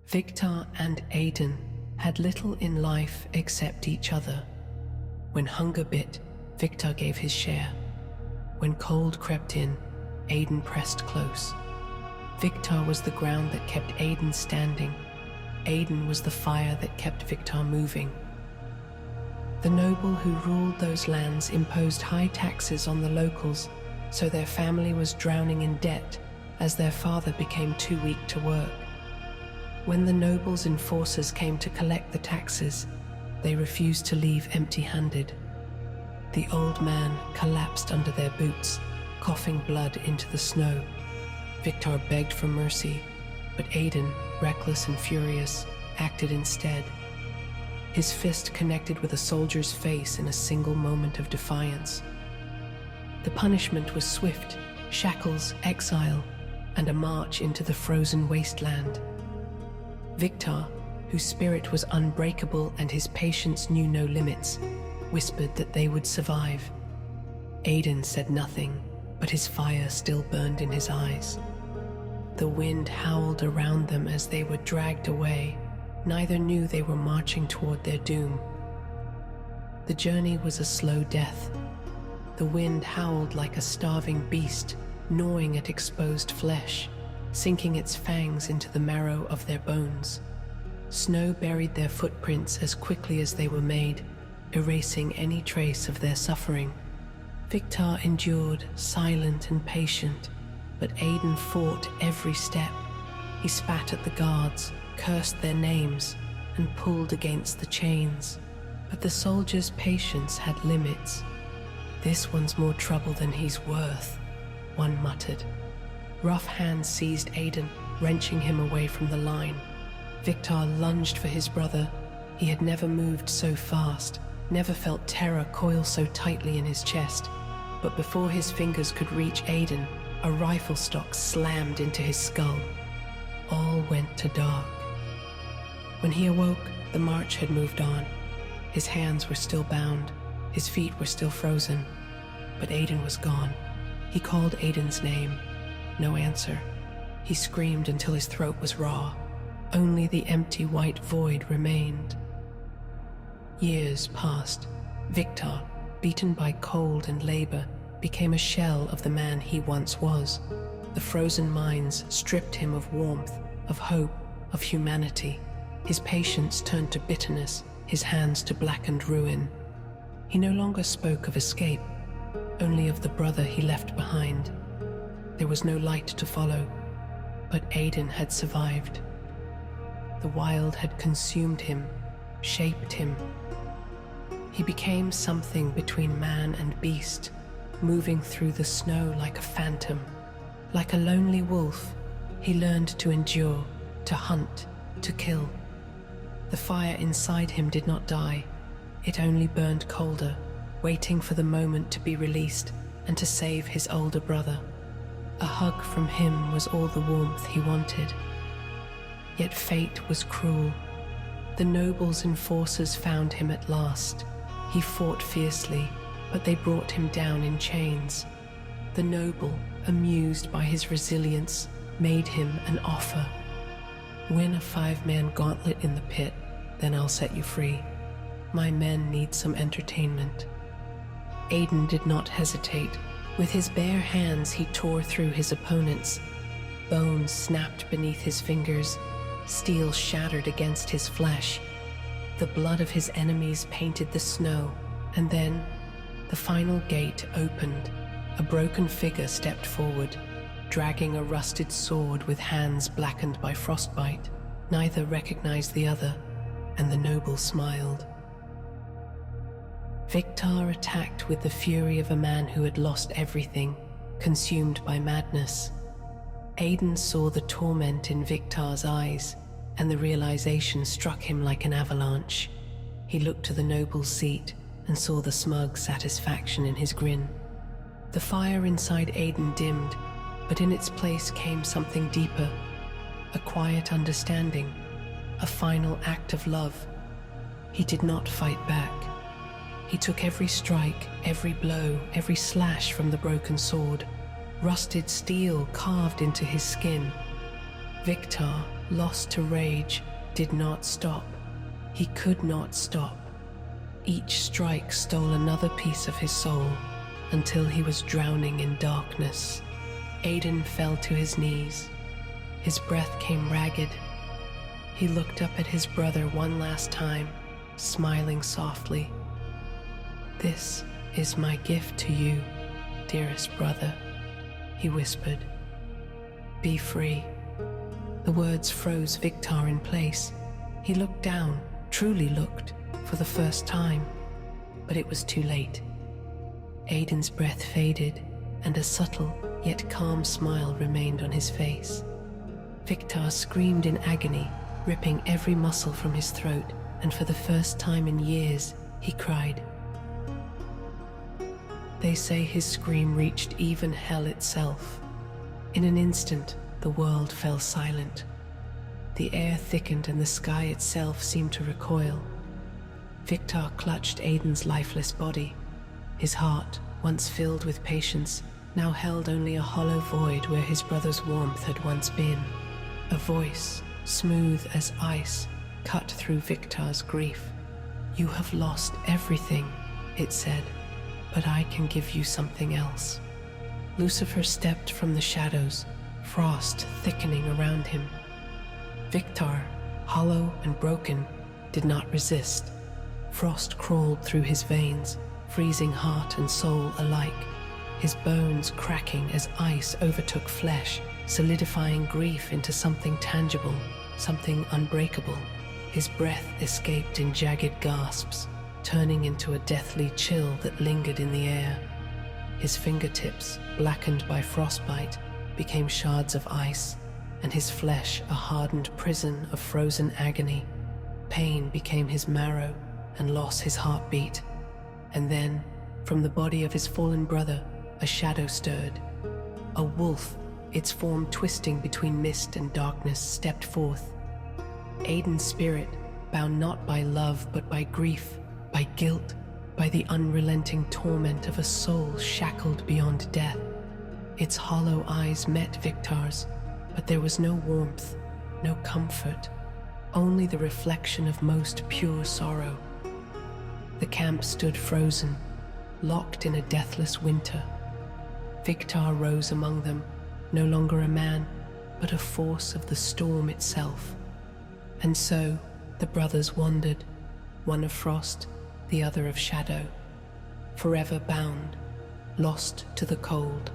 Viktar and Aidan had little in life except each other. When hunger bit, Viktar gave his share. When cold crept in, Aidan pressed close. Viktar was the ground that kept Aidan standing. Aidan was the fire that kept Viktar moving. The noble who ruled those lands imposed high taxes on the locals, so their family was drowning in debt as their father became too weak to work. When the nobles' enforcers came to collect the taxes, they refused to leave empty-handed. The old man collapsed under their boots, coughing blood into the snow. Viktar begged for mercy, but Aidan, reckless and furious, acted instead. His fist connected with a soldier's face in a single moment of defiance. The punishment was swift: shackles, exile, and a march into the frozen wasteland. Viktar, whose spirit was unbreakable and his patience knew no limits, whispered that they would survive. Aidan said nothing, but his fire still burned in his eyes. The wind howled around them as they were dragged away. Neither knew they were marching toward their doom. The journey was a slow death. The wind howled like a starving beast, gnawing at exposed flesh, sinking its fangs into the marrow of their bones. Snow buried their footprints as quickly as they were made, erasing any trace of their suffering. Viktar endured, silent and patient, but Aidan fought every step. He spat at the guards, cursed their names, and pulled against the chains. But the soldier's patience had limits. "This one's more trouble than he's worth," one muttered. Rough hands seized Aidan, wrenching him away from the line. Viktar lunged for his brother. He had never moved so fast, never felt terror coil so tightly in his chest. But before his fingers could reach Aidan, a rifle stock slammed into his skull. All went to dark. When he awoke, the march had moved on. His hands were still bound, his feet were still frozen, but Aidan was gone. He called Aidan's name. No answer. He screamed until his throat was raw. Only the empty white void remained. Years passed. Viktar, beaten by cold and labor, became a shell of the man he once was. The frozen mines stripped him of warmth, of hope, of humanity. His patience turned to bitterness, his hands to blackened ruin. He no longer spoke of escape, only of the brother he left behind. There was no light to follow, but Aidan had survived. The wild had consumed him, shaped him. He became something between man and beast, moving through the snow like a phantom. Like a lonely wolf, he learned to endure, to hunt, to kill. The fire inside him did not die. It only burned colder, waiting for the moment to be released and to save his older brother. A hug from him was all the warmth he wanted. Yet fate was cruel. The nobles' enforcers found him at last. He fought fiercely, but they brought him down in chains. The noble, amused by his resilience, made him an offer. "Win a 5-man gauntlet in the pit, then I'll set you free. My men need some entertainment." Aidan did not hesitate. With his bare hands, he tore through his opponents. Bones snapped beneath his fingers. Steel shattered against his flesh. The blood of his enemies painted the snow, and then the final gate opened. A broken figure stepped forward, dragging a rusted sword with hands blackened by frostbite. Neither recognized the other, and the noble smiled. Viktar attacked with the fury of a man who had lost everything, consumed by madness. Aidan saw the torment in Viktar's eyes, and the realization struck him like an avalanche. He looked to the noble's seat and saw the smug satisfaction in his grin. The fire inside Aidan dimmed, but in its place came something deeper, a quiet understanding, a final act of love. He did not fight back. He took every strike, every blow, every slash from the broken sword. Rusted steel carved into his skin. Viktar, lost to rage, did not stop. He could not stop. Each strike stole another piece of his soul until he was drowning in darkness. Aidan fell to his knees. His breath came ragged. He looked up at his brother one last time, smiling softly. "This is my gift to you, dearest brother," he whispered. "Be free." The words froze Viktar in place. He looked down, truly looked, for the first time, but it was too late. Aidan's breath faded, and a subtle yet calm smile remained on his face. Viktar screamed in agony, ripping every muscle from his throat, and for the first time in years, he cried. They say his scream reached even hell itself. In an instant, the world fell silent. The air thickened and the sky itself seemed to recoil. Viktar clutched Aidan's lifeless body. His heart, once filled with patience, now held only a hollow void where his brother's warmth had once been. A voice, smooth as ice, cut through Viktar's grief. "You have lost everything," it said, "but I can give you something else." Lucifer stepped from the shadows, frost thickening around him. Viktar, hollow and broken, did not resist. Frost crawled through his veins, freezing heart and soul alike, his bones cracking as ice overtook flesh, solidifying grief into something tangible, something unbreakable. His breath escaped in jagged gasps, turning into a deathly chill that lingered in the air. His fingertips, blackened by frostbite, became shards of ice, and his flesh a hardened prison of frozen agony. Pain became his marrow, and loss his heartbeat. And then, from the body of his fallen brother, a shadow stirred. A wolf, its form twisting between mist and darkness, stepped forth. Aidan's spirit, bound not by love but by grief, by guilt, by the unrelenting torment of a soul shackled beyond death. Its hollow eyes met Viktar's, but there was no warmth, no comfort, only the reflection of most pure sorrow. The camp stood frozen, locked in a deathless winter. Viktar rose among them, no longer a man, but a force of the storm itself. And so the brothers wandered, one of frost, the other of shadow, forever bound, lost to the cold.